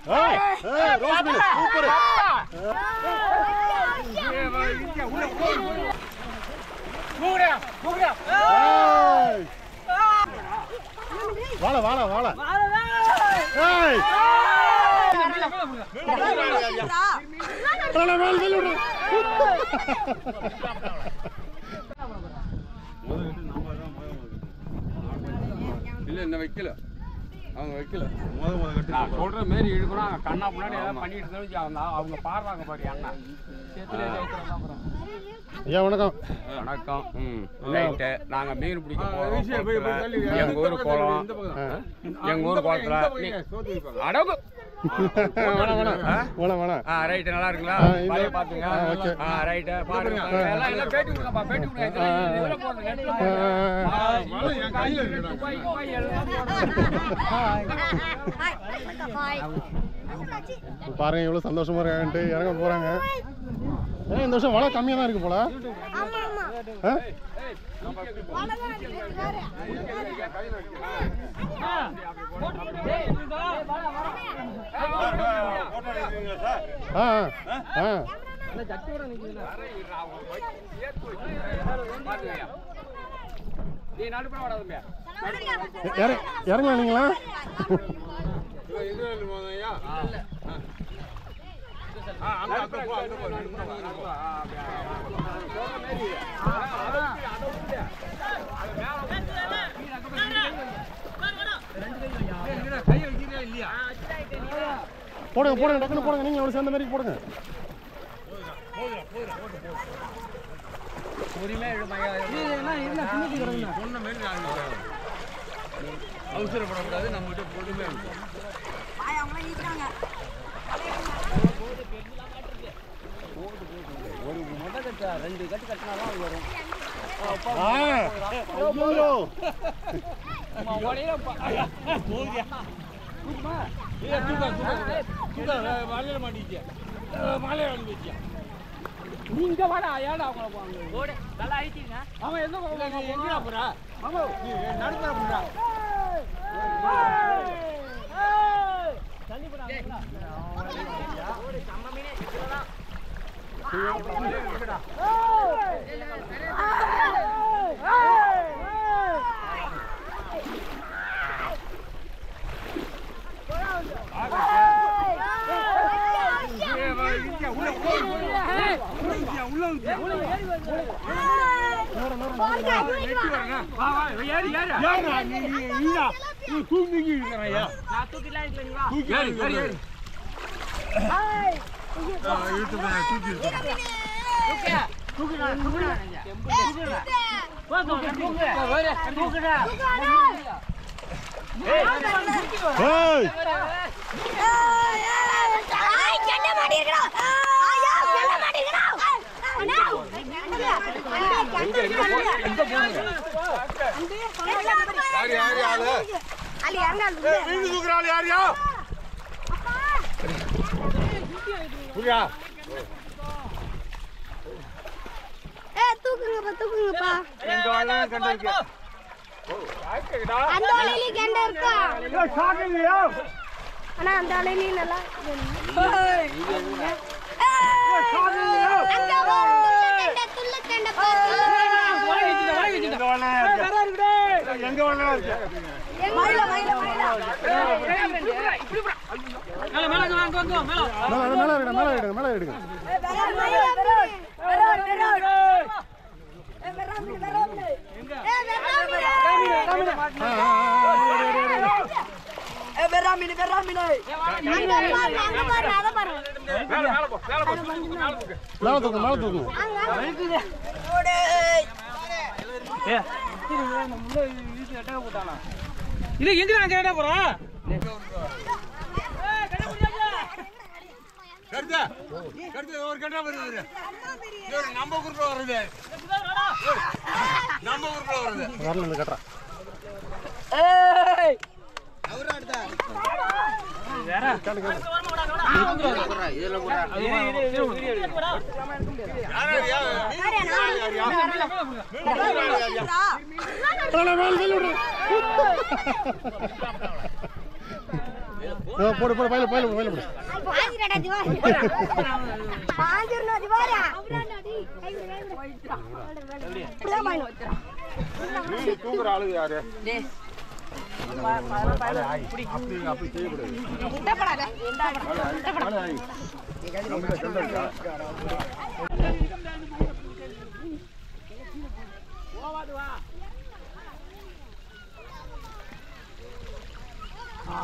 Rose மீன் super. வாழ வாழ வாழ. இல்ல என்ன வைக்கல அவங்க வைக்கல. நான் சொல்ற மாரி இழுக்கணும். கண்ணா முன்னாடி ஏதாவது பண்ணிட்டு இருந்தா அவங்க பாடுறாங்க பாரு அண்ணா. ஐயா வணக்கம். வணக்கம். ரைட்டு. நாங்க மீன் பிடிக்க போறோம். எங்க ஊர் குளம். எங்க ஊர் குளத்துல அடகு. ரைட்டு நல்லா இருக்குங்களா? பாத்துங்க. ரைட்டு பாருங்க. எல்லாம் பேட்டி கொடுங்கப்பா. பேட்டி கொடுங்க. பாருங்க எவ்வளவு சந்தோஷமா இருக்காங்கன்ட்டு இறங்க போறாங்க. இந்த வருஷம் மழை கம்மியா தான் இருக்கு போல. இறங்கலாங்களா? போடுங்க போடுங்க டக்குனு போடுங்க. நீங்க எவ்வளவு சேர்ந்த மாதிரி போடுங்க. அவசரப்படக்கூடாது. நம்ம கிட்ட பொறுமையா இருக்கும். ஒரு முட்டை கட்டா 2 கட்டு கட்டினாதான் அது வரும். நீங்க வாடா ஏடா அவங்கள போங்க. நல்லா ஆயிட்டீங்க. அவன் எந்த எங்கடா போறா? ஆமா நடந்துற போறா. தண்ணி போடா. ஓடி சம்ம மீனே இதுலதான். தூக்குங்கப்பா. எங்க வாழ கண்ட இருக்கு. அந்த வலையில கண்ட இருக்கா? சாகலையா? அண்ணா அந்த வலையில நல்லா. சாகலையா? அந்த வலையில துள்ள கண்ட பாரு. எங்க வாழ இருக்கு. எங்க வாழ இருக்கு. மயில மயில மயில. இப்படி மேல மேல வாங்க வாங்க மேல. மேல எடுங்க மேல எடுங்க மேல எடுங்க. இல்ல எங்க நான் கேட்டா போறோம். கர்தா கர்தா ஒரு கண்டா வருது. இது நம்ம குரூப்ல வருது. நம்ம குரூப்ல வருது. வரல இந்த கட்டா. ஏய் அவரா அடுடா. வேற கேளு கேளு. இதெல்லாம் போடா. யாரா யாரா போடு போடு பையில பையில பையில போடு. பாஞ்சிரடா திவாரி. பாஞ்சிரனா திவாரி. இப்படிதான் பாயில வச்சறா. நீ தூங்குற ஆளு யாரு? டேய். அப்படி செய்யக்கூடாது. இந்த படாத. இந்த படாத. நம்ம சொல்றா.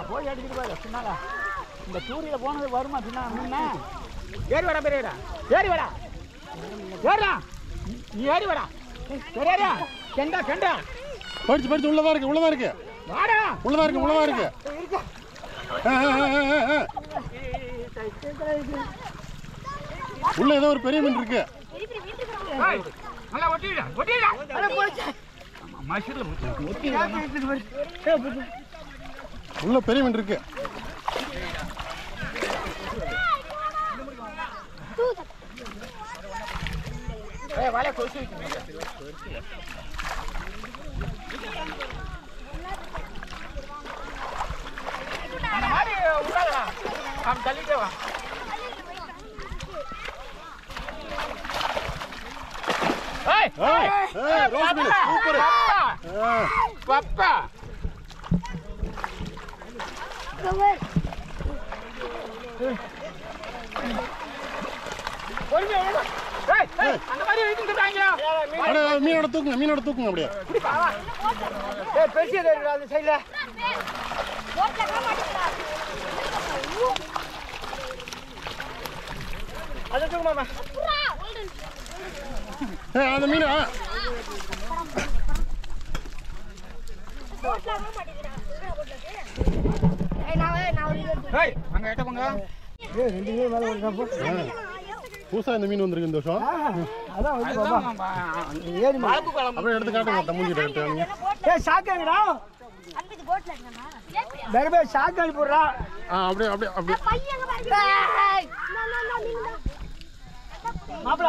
போய் அடிச்சுட்டு போயிட பின்னால இந்த சூரியில போனது வருமா பின்னா ஏறி வரா பெரியடா ஏறி வரா ஏறா நீ ஏறி வரா பெரியடா கெண்டா கெண்டா படிச்சு படிச்சு உள்ளதா இருக்கு வாடா உள்ளதா இருக்கு உள்ள ஏதோ ஒரு பெரிய மீன் இருக்கு. நல்லா ஒட்டிடா அட போச்சு மஷில ஒட்டிடா உள்ள பெரிய மீன் இருக்கு. வாழை கொசு அந்த மாதிரி விடாதடா அவன் தள்ளிட்டே வா ரோஸ் மீன் சூப்பர். பப்பா அந்த மாதிரி மீனோட தூக்குங்க அப்படியே. பெருசியா அந்த சைட்ல அதை தூக்குமாமா அந்த மீன் அங்க எட்ட போங்க புதுசா இந்த மீன் வந்திருக்கு இந்த வருஷம். அப்படியே எடுத்து காட்டுங்க தம்பி. சாக்காங்கடா வேற சாக்கு அனுப்பிடுறா அப்படியே அப்படியே அப்படியே. மாப்பிள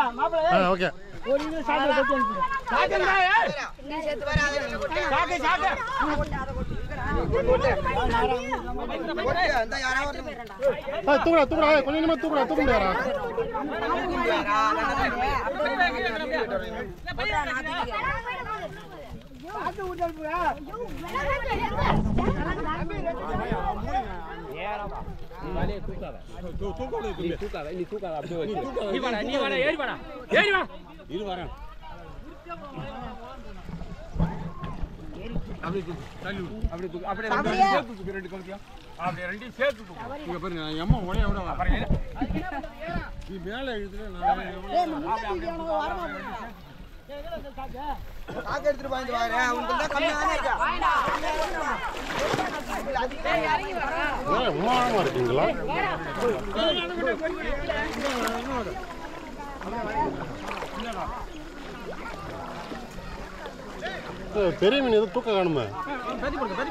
ஓகே. ஒரு இது சாக்கு வச்சு அனுப்பிடு சாக்குடா நீ சேர்த்து வராத சாக்கு தூக்குடா கொஞ்சம் தூக்க முடியாரா? இருக்கீங்களா? பெரிய மீன் எதுவும் தூக்க காணுமே. தூக்குங்க.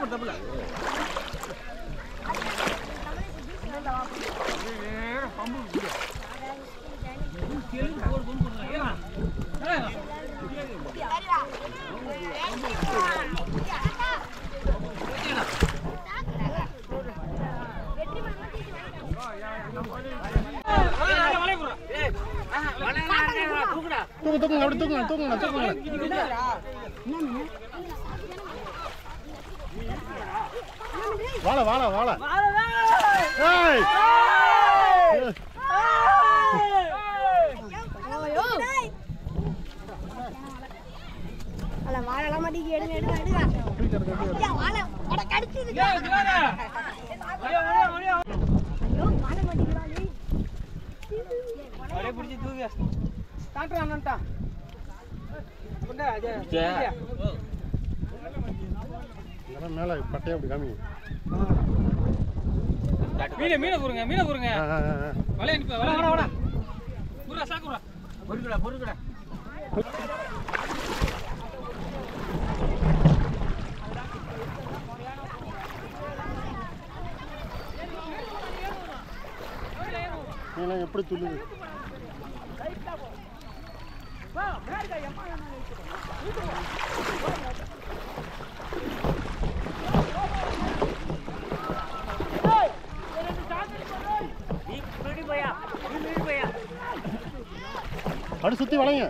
வாழ ஏய் அல வாழலாம் மாட்டீங்க எடுங்க வாழ அட கடிச்சிடுங்க ஐயோ வாழ மாட்டீங்களா நீ அடே பிடிச்சி தூக்கு காட்றா அண்ணன்டா கொண்டா அது மேல பட்டையை அப்படி காமிங்க. மீனை போடுங்க வலை அனுப்பி வாடா புறா சாக்குறா பொறுக்குடா மீன் எப்படி துள்ளுது? அப்படி சுற்றி வளைங்க.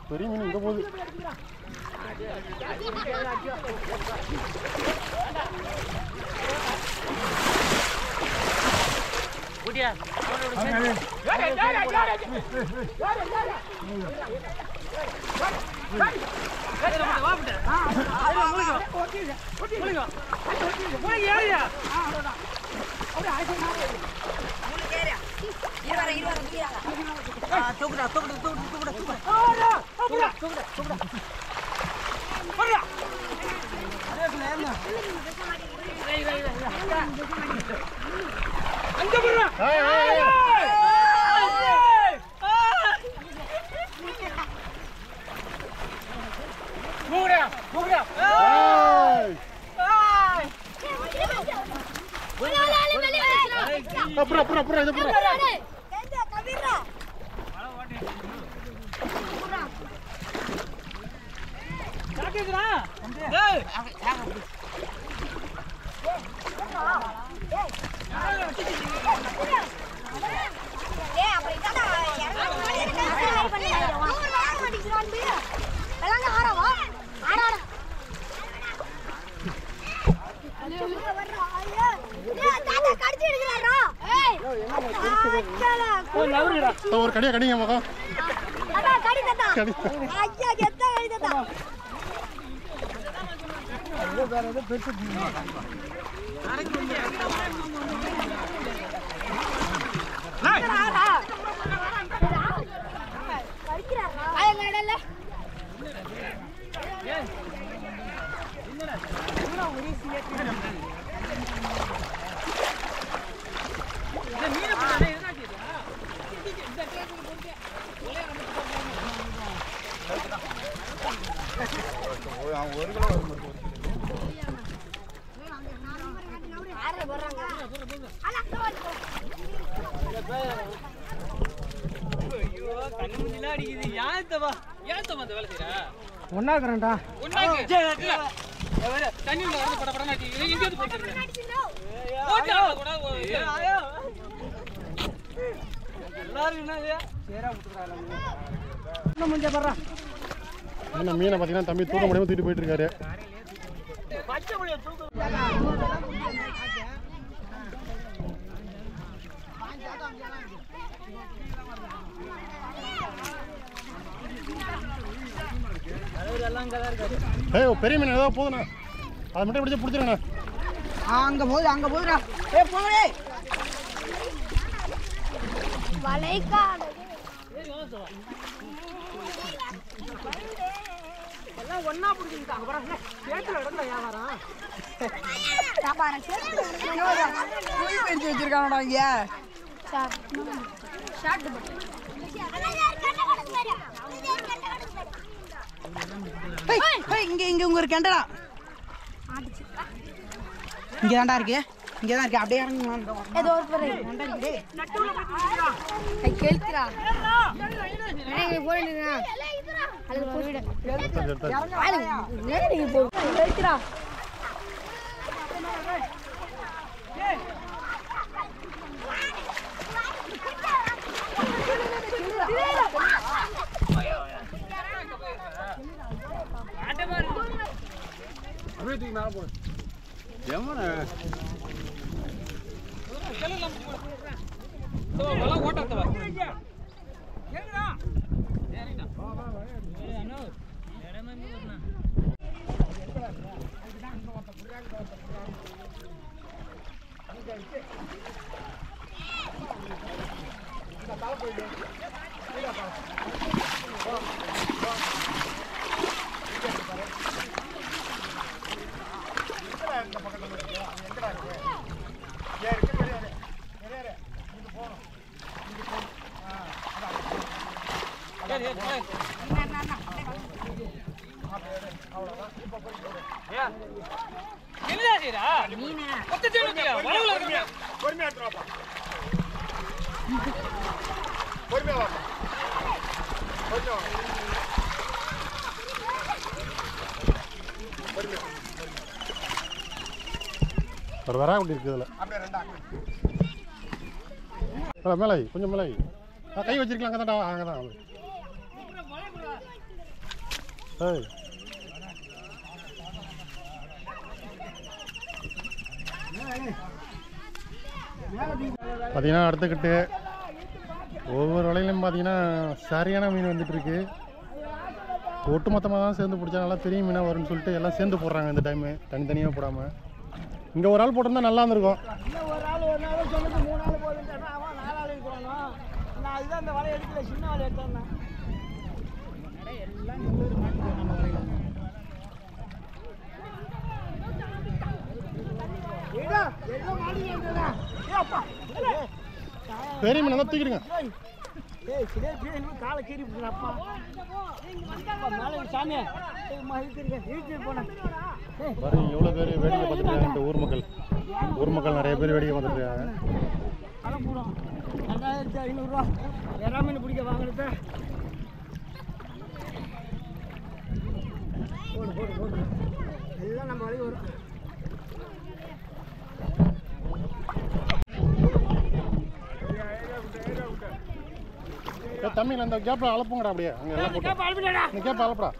பெரிய மீன் இங்கே போகுது. ஒரு கடியா கடிங்க மகன். ஒன்னா இருக்கிறேன்டா. என்ன மீனை பார்த்தீங்கன்னா தம்பி தூக்க முடியாம தூக்கிட்டு போயிட்டு இருக்காரு. பெரிய மீன் ஏதாவது போதுண்ணா, அதை மட்டும் பிடிச்சி பிடிச்சிருங்கண்ணா. அங்க போகுதுடா. போகலே எல்லாம் ஒன்னா பிடிச்சிருக்காங்க. வியாபாரம் வச்சிருக்காங்கடா இங்க. இங்க உங்க ஒரு கெண்டடா இங்க தான்டா இருக்கு. இங்கதான் இருக்கு. அப்படியே ஏதோ ஒரு கேள்விடா அப்படியே தூக்கி மேலே போடு. எவன ஓட்டாத்தவா பொறுமையா ஒரு வரா குட்டி இருக்குது இதில். மேலே கொஞ்சம் மேலே கை வச்சிருக்கலாம். அங்கே தான் அங்கே தான். ஏய் பார்த்தீங்கன்னா அடுத்துக்கிட்டு ஒவ்வொரு வலையிலையும் பார்த்தீங்கன்னா சரியான மீன் வந்துட்டுருக்கு. ஒட்டு மொத்தமாக தான் சேர்ந்து பிடிச்சா நல்லா பெரிய மீனாக வரும்னு சொல்லிட்டு எல்லாம் சேர்ந்து போடுறாங்க இந்த டைமு, தனித்தனியாக போடாமல். இங்கே ஒரு ஆள் போட்டிருந்தா நல்லா இருந்திருக்கும். ஒரு ஆள் ஒரு நாள் சொன்னது 3 ஆள் போதுன்னு அவன் 4 ஆள் இருக்கிறானோ. நான் அதுதான் அந்த வலை எடுக்கல, சின்ன வலை எடுத்தேன். எல்லாம் நம்ம வலையில் பெரிய மீன் தான் தூக்கிடுங்க. காலை கீறி அப்பா மேலே சாமியா போனேன். பாருங்க எவ்வளோ பேர் வேடிக்கை பார்த்துட்டு இருக்காங்க. ஊர் மக்கள் நிறைய பேர் வேடிக்கை பார்த்துட்டு இருக்காங்க. அதான் போடும் 2500 வேற மீன் பிடிக்க வாங்குறது. போடு போடு போடு எல்லாம் நம்ம வழி வரும். தம்பியில் அந்த கேப்பில் அழப்புங்கடா அப்படியே. அங்கே எல்லாம் போட்டு இந்த கேப்பை அழப்படா.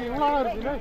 இவ்வளோ இருக்கு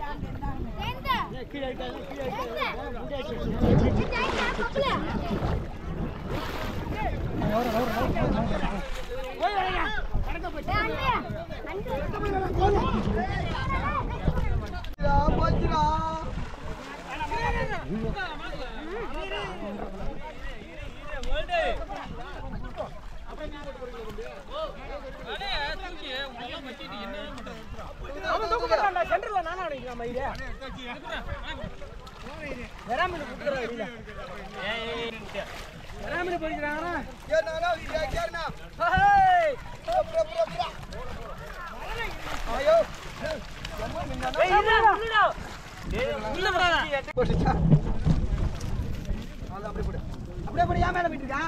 அப்படியே ஏன் மேல விட்டுருக்கா?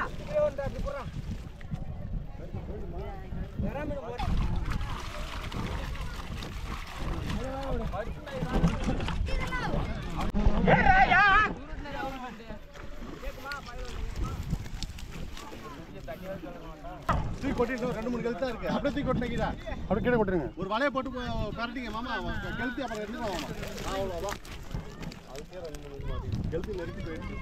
தூக்கி கொட்டிட்டு 2-3 கழுத்தா இருக்கு. அப்படியே தூக்கி கொட்டினீங்களா? அப்படியே கீழே கொட்டுருங்க. ஒரு வலையை போட்டு பரட்டிங்க மாமா. கழுத்தி அப்புறம் எடுத்துக்கோ மாமா. அவ்வளோதான். அதுக்கே 2-3 கழுத்தி நெருக்கி போயிடுச்சு.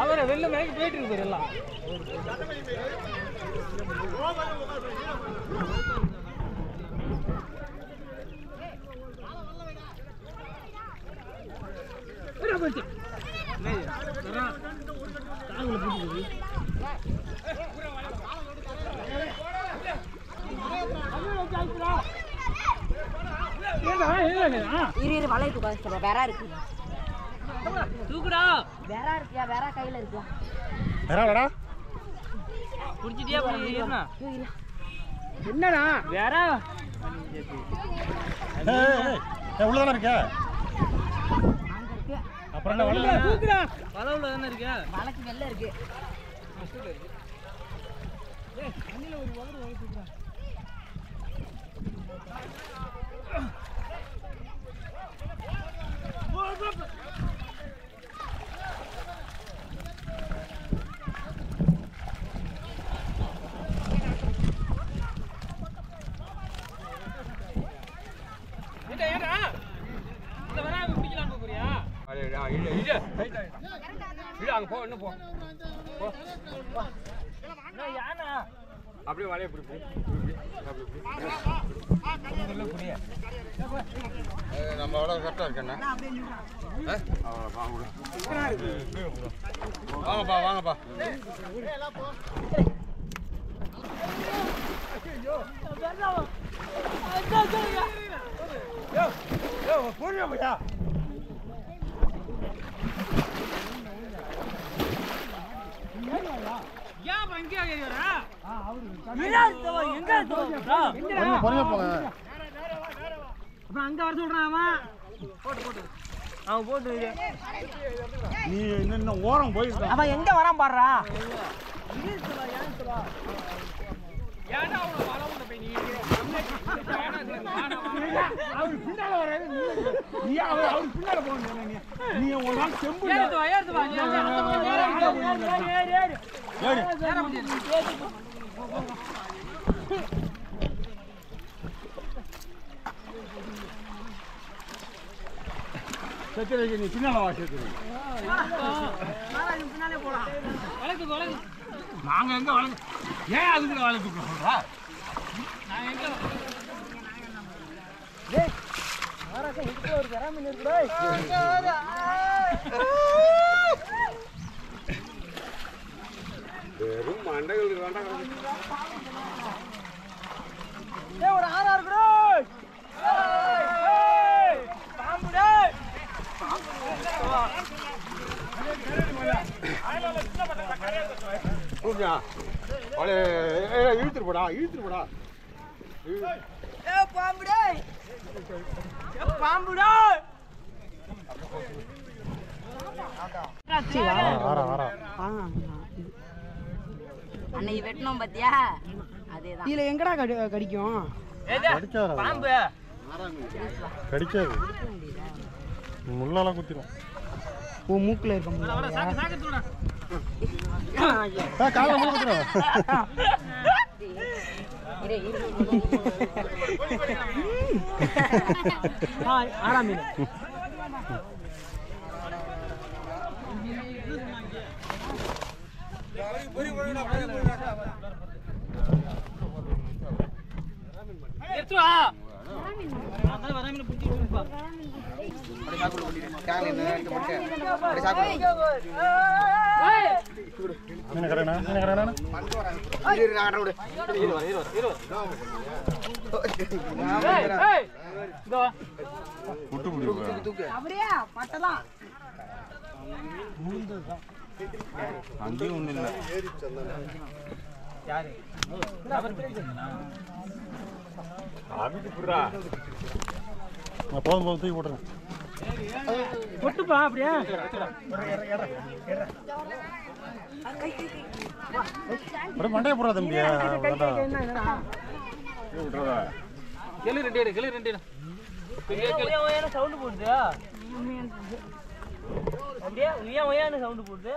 அவரை வெளில மேய்க்கு போயிட்டு இருக்கு எல்லாம். இரு வலை தூக்க வேற இருக்கு. தூக்குடா. வேற இருக்கியா? வேற கையில இருக்கியா? வேறடா புடிச்சிட்டியா? புடிச்சிட்டீனா? என்னடா? வேற உள்ளதானே இருக்க. அங்க இருக்கு. அப்புறம் என்ன வலை தூக்குடா. வலை உள்ள தானே இருக்கு. வலைக்கு வெள்ள இருக்கு. ஏய் தண்ணில ஒரு வலை தூக்குடா. அப்படியே வலைய பிடி நம்ம அவ்வளோ கரெக்டாக இருக்கண்ணா. வாங்கப்பா வாங்கப்பா. பொறுமையா போங்க. அப்புறம் அங்க வர சொல்றான் அவன். அவன் போட்டு நீ இன்னும் ஓரம் போயிருக்க. அவன் எங்க வரான் பாடுறா. அவரு பின்னால வராது. நீ அவரு பின்னால போகணும். நீ ஒரு நாள் செம்பு சத்திரஜி நீ பின்னால வா. பின்னாலே போலாம். நாங்க எங்க வளர்ந்து ஏன் அதுக்குள்ள வளர்த்து சொல்றா? நாங்க எங்க ஒரு கிராமம் இருக்குடா. வெறும் மண்டைகளுக்கு வேண்டாம். ஒரு ஆறா இருக்குடா. பாம்புடா. இழுத்துட்டு போடா. பாம்புடா. பாம்புடா. அன்னைக்கு வெட்டணும் பாத்தியா? அதேதான். இதுல எங்கடா கடிக்கும்? பாம்பு கடிக்காது, முள்ளெல்லாம் குத்திரும். ஓ மூக்குல இருக்க காலை முள்ள குத்திரும். ஆறாம் அப்படியே பட்டலாம். அங்கேயும் ஒண்ணு இல்லை. போதும் போதும் தூக்கி போட்டுருங்க. பொட்டுப்பா அப்படியே மண்டைய போடுறா தம்பியா. சவுண்ட் போடுது. அப்படியே உயர்ந்து சவுண்ட் போடுது.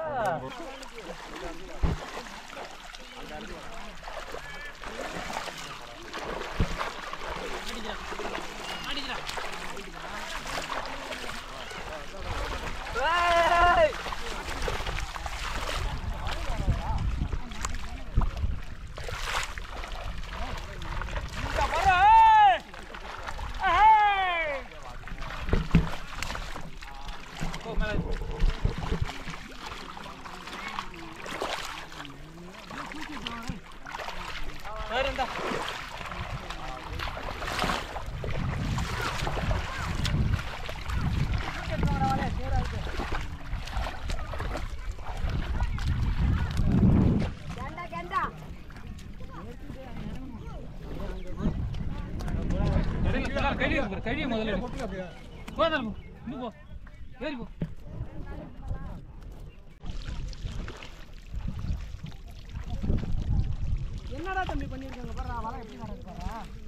என்னடா தம்பி பண்ணிருக்காங்க பாரு. வலை எப்படி நடக்குது பாரு.